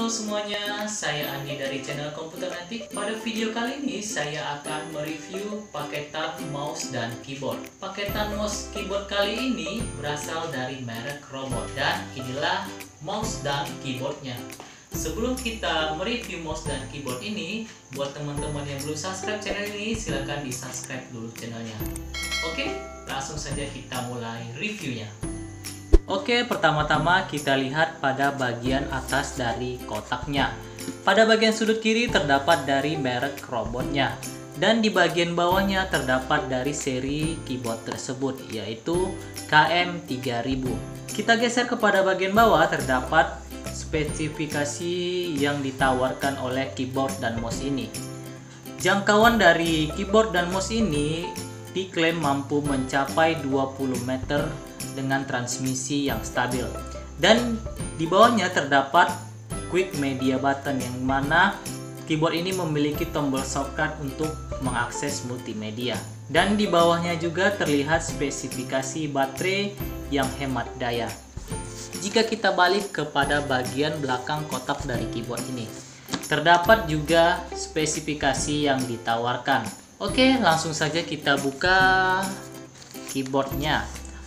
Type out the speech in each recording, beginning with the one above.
Halo semuanya, saya Andi dari channel Komputer Antik. Pada video kali ini saya akan mereview paketan mouse dan keyboard. Paketan mouse keyboard kali ini berasal dari merek Robot dan inilah mouse dan keyboardnya. Sebelum kita mereview mouse dan keyboard ini, buat teman-teman yang belum subscribe channel ini, silahkan di subscribe dulu channelnya. Oke, langsung saja kita mulai reviewnya. Oke, pertama-tama kita lihat pada bagian atas dari kotaknya. Pada bagian sudut kiri terdapat dari merek Robotnya, dan di bagian bawahnya terdapat dari seri keyboard tersebut, yaitu KM3000. Kita geser kepada bagian bawah, terdapat spesifikasi yang ditawarkan oleh keyboard dan mouse ini. Jangkauan dari keyboard dan mouse ini diklaim mampu mencapai 20 meter dengan transmisi yang stabil, dan di bawahnya terdapat quick media button yang mana keyboard ini memiliki tombol shortcut untuk mengakses multimedia, dan di bawahnya juga terlihat spesifikasi baterai yang hemat daya. Jika kita balik kepada bagian belakang kotak dari keyboard ini, terdapat juga spesifikasi yang ditawarkan. Oke, langsung saja kita buka keyboardnya.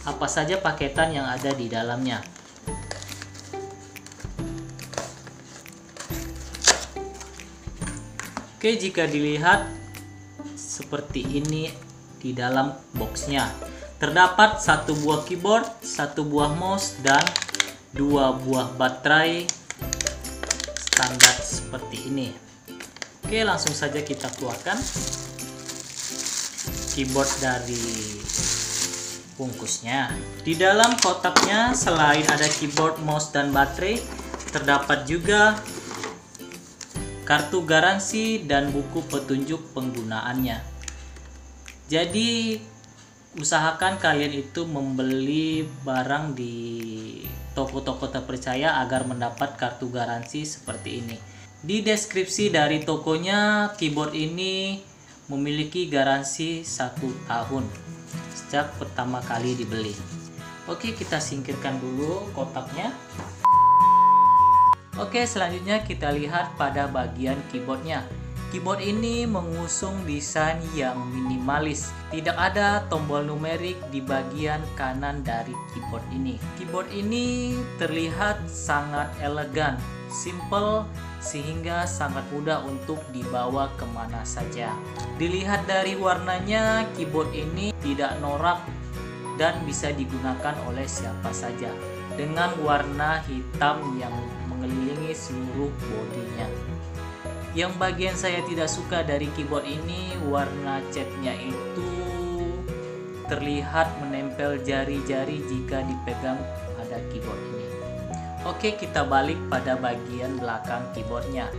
Apa saja paketan yang ada di dalamnya. Oke, jika dilihat seperti ini di dalam boxnya, terdapat satu buah keyboard, satu buah mouse, dan dua buah baterai standar seperti ini. Oke, langsung saja kita keluarkan keyboard dari bungkusnya. Di dalam kotaknya selain ada keyboard, mouse, dan baterai, terdapat juga kartu garansi dan buku petunjuk penggunaannya. Jadi usahakan kalian itu membeli barang di toko-toko terpercaya agar mendapat kartu garansi seperti ini. Di deskripsi dari tokonya, keyboard ini memiliki garansi 1 tahun sejak pertama kali dibeli. Oke, kita singkirkan dulu kotaknya. Oke, selanjutnya kita lihat pada bagian keyboardnya. Keyboard ini mengusung desain yang minimalis. Tidak ada tombol numerik di bagian kanan dari keyboard ini. Keyboard ini terlihat sangat elegan, simple, sehingga sangat mudah untuk dibawa kemana saja. Dilihat dari warnanya, keyboard ini tidak norak dan bisa digunakan oleh siapa saja, dengan warna hitam yang mengelilingi seluruh bodinya. Yang bagian saya tidak suka dari keyboard ini, warna catnya itu terlihat menempel jari-jari jika dipegang pada keyboard ini. Oke, kita balik pada bagian belakang keyboardnya.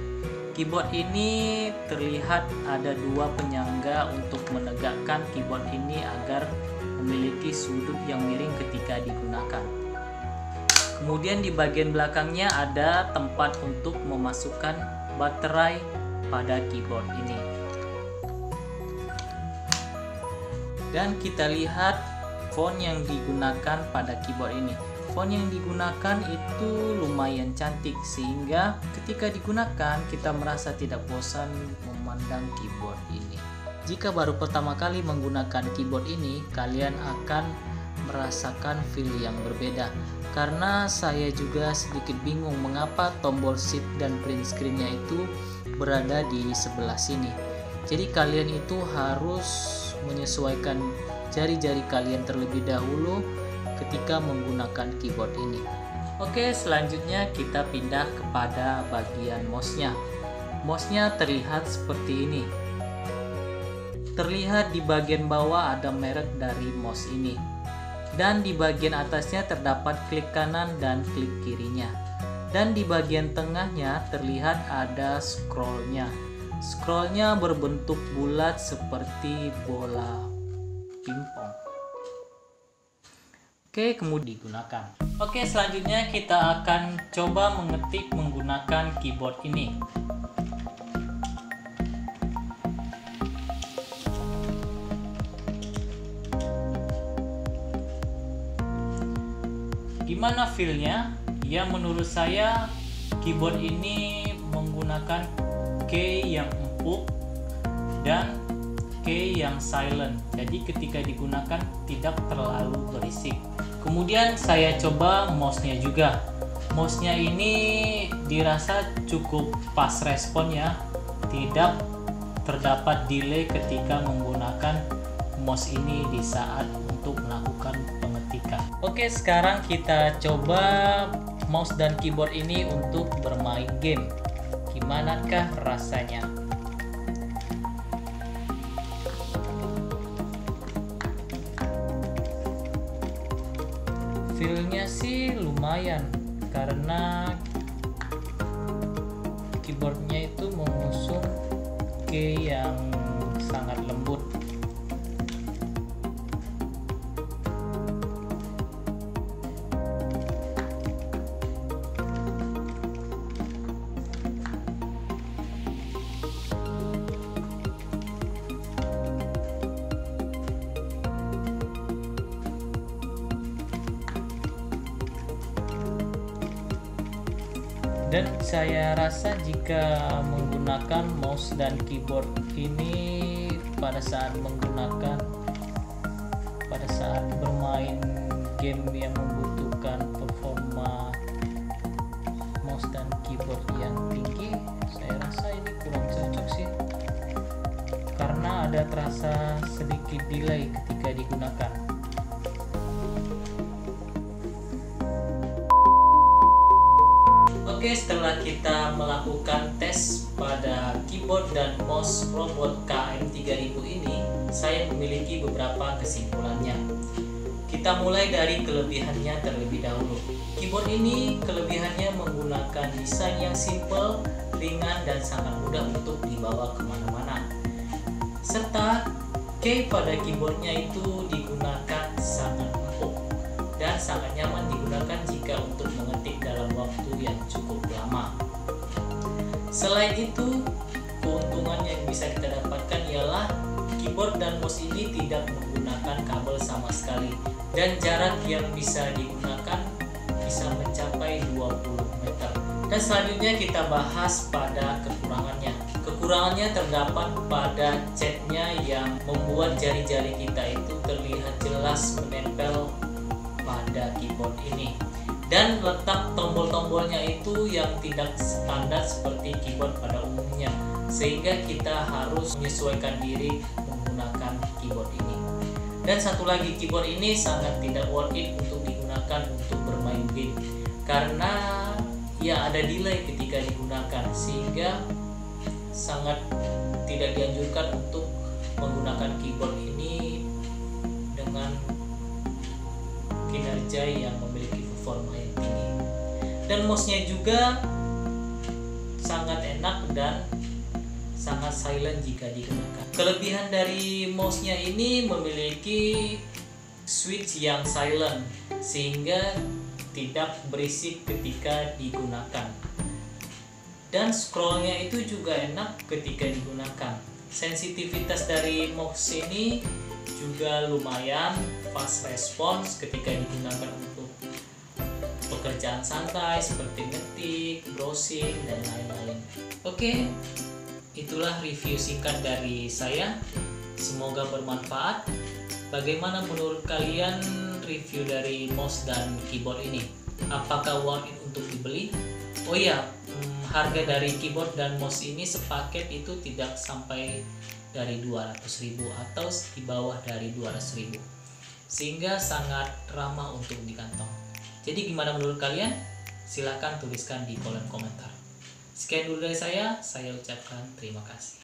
Keyboard ini terlihat ada dua penyangga untuk menegakkan keyboard ini agar memiliki sudut yang miring ketika digunakan. Kemudian di bagian belakangnya ada tempat untuk memasukkan baterai pada keyboard ini. Dan kita lihat font yang digunakan pada keyboard ini. Font yang digunakan itu lumayan cantik, sehingga ketika digunakan kita merasa tidak bosan memandang keyboard ini. Jika baru pertama kali menggunakan keyboard ini, kalian akan merasakan feel yang berbeda, karena saya juga sedikit bingung mengapa tombol shift dan print screen-nya itu berada di sebelah sini. Jadi kalian itu harus menyesuaikan jari-jari kalian terlebih dahulu ketika menggunakan keyboard ini. Oke, selanjutnya kita pindah kepada bagian mouse-nya. Mouse-nya terlihat seperti ini. Terlihat di bagian bawah ada merek dari mouse ini. Dan di bagian atasnya terdapat klik kanan dan klik kirinya. Dan di bagian tengahnya terlihat ada scroll-nya. Scroll-nya berbentuk bulat seperti bola pingpong. Oke, kemudian digunakan. Oke, selanjutnya kita akan coba mengetik menggunakan keyboard ini. Gimana feel-nya? Ya, menurut saya keyboard ini menggunakan key yang empuk dan key yang silent, jadi ketika digunakan tidak terlalu berisik. Kemudian saya coba mouse-nya juga. Mouse-nya ini dirasa cukup pas responnya, tidak terdapat delay ketika menggunakan mouse ini di saat untuk melakukan pengetikan. Oke, sekarang kita coba mouse dan keyboard ini untuk bermain game. Gimanakah rasanya? Feel-nya sih lumayan karena keyboardnya itu mengusung key yang sangat lembut. Dan saya rasa jika menggunakan mouse dan keyboard ini pada saat bermain game yang membutuhkan performa mouse dan keyboard yang tinggi, saya rasa ini kurang cocok sih, karena ada terasa sedikit delay ketika digunakan. Oke, setelah kita melakukan tes pada keyboard dan mouse robot KM3000 ini, saya memiliki beberapa kesimpulannya. Kita mulai dari kelebihannya terlebih dahulu. Keyboard ini kelebihannya menggunakan desain yang simple, ringan, dan sangat mudah untuk dibawa kemana-mana. Serta key pada keyboardnya itu digunakan sangat empuk dan sangat nyaman digunakan jika untuk mengetik dalam waktu yang cukup lama. Selain itu, keuntungan yang bisa kita dapatkan ialah keyboard dan mouse ini tidak menggunakan kabel sama sekali, dan jarak yang bisa digunakan bisa mencapai 20 meter. Dan selanjutnya kita bahas pada kekurangannya. Kekurangannya terdapat pada catnya yang membuat jari-jari kita itu terlihat jelas menempel pada keyboard ini, dan letak tombol-tombolnya itu yang tidak standar seperti keyboard pada umumnya, sehingga kita harus menyesuaikan diri menggunakan keyboard ini. Dan satu lagi, keyboard ini sangat tidak worth it untuk digunakan untuk bermain game, karena ya ada delay ketika digunakan, sehingga sangat tidak dianjurkan untuk menggunakan keyboard ini dengan kinerja yang memiliki performa yang tinggi. Dan mouse-nya juga sangat enak dan sangat silent jika digunakan. Kelebihan dari mouse-nya ini memiliki switch yang silent sehingga tidak berisik ketika digunakan. Dan scrollnya itu juga enak ketika digunakan. Sensitivitas dari mouse ini juga lumayan fast response ketika digunakan untuk pekerjaan santai seperti ngetik, browsing, dan lain-lain. Oke, itulah review singkat dari saya. Semoga bermanfaat. Bagaimana menurut kalian review dari mouse dan keyboard ini? Apakah worth it untuk dibeli? Oh iya, harga dari keyboard dan mouse ini sepaket itu tidak sampai dari 200.000 atau di bawah dari 200.000, sehingga sangat ramah untuk di kantong. Jadi gimana menurut kalian? Silahkan tuliskan di kolom komentar. Sekian dulu dari saya ucapkan terima kasih.